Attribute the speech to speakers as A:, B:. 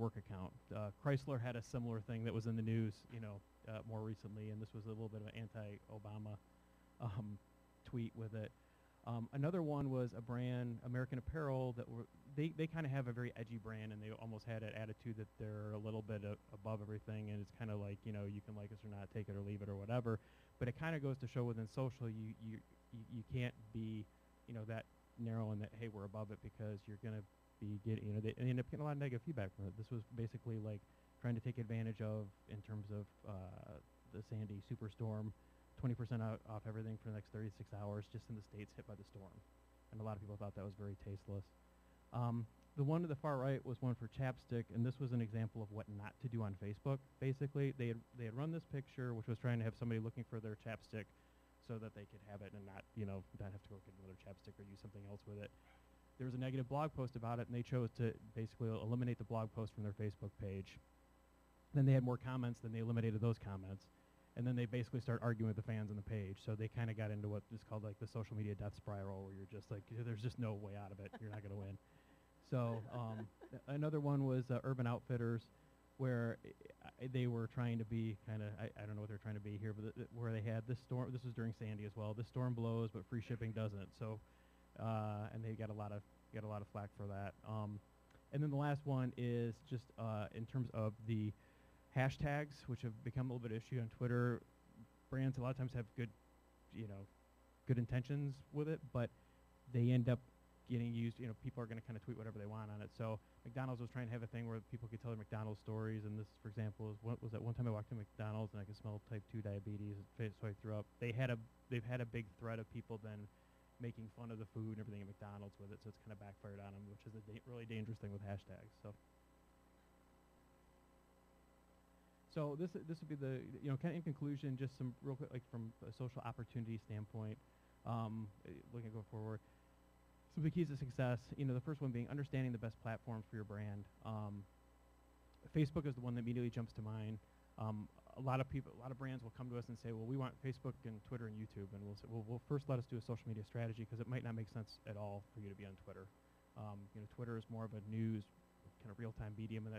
A: work account. Chrysler had a similar thing that was in the news, more recently, and this was a little bit of an anti-Obama tweet with it. Another one was a brand, American Apparel, that they kind of have a very edgy brand, and they almost had an attitude that they're a little bit above everything, and it's kind of like, you can like us or not, take it or leave it or whatever. But it kind of goes to show within social, you can't be, that narrow and that, hey, we're above it, because you're going to be getting, they end up getting a lot of negative feedback from it. This was basically like trying to take advantage of, in terms of the Sandy superstorm, 20% off everything for the next 36 hours just in the states hit by the storm. And a lot of people thought that was very tasteless. The one to the far right was one for chapstick, and this was an example of what not to do on Facebook. Basically, they had run this picture, which was trying to have somebody looking for their chapstick so that they could have it and not, not have to go get another chapstick or use something else with it. There was a negative blog post about it, and they chose to basically eliminate the blog post from their Facebook page. Then they had more comments, then they eliminated those comments. And then they basically start arguing with the fans on the page. So they kind of got into what is called like the social media death spiral, where you're just like, there's just no way out of it. You're not going to win. So another one was Urban Outfitters, where they were trying to be kind of, I don't know what they're trying to be here, but where they had this storm. This was during Sandy as well. This storm blows, but free shipping doesn't. So, and they got a lot of flack for that. And then the last one is just in terms of the hashtags, which have become a little bit of an issue on Twitter. Brands a lot of times have good intentions with it, but they end up getting used. People are going to kind of tweet whatever they want on it. So McDonald's was trying to have a thing where people could tell their McDonald's stories, and this, for example, was that one time I walked into McDonald's and I could smell type 2 diabetes, so I threw up. They've had a big thread of people then making fun of the food and everything at McDonald's with it, so it's kind of backfired on them, which is a really dangerous thing with hashtags. So this would be the, kind of in conclusion, just some real quick, like from a social opportunity standpoint, looking to go forward. Some of the keys to success, the first one being understanding the best platforms for your brand. Facebook is the one that immediately jumps to mind. A lot of brands will come to us and say, well, we want Facebook and Twitter and YouTube, and we'll say, well, first let us do a social media strategy, because it might not make sense at all for you to be on Twitter. Twitter is more of a news, kind of real-time medium in that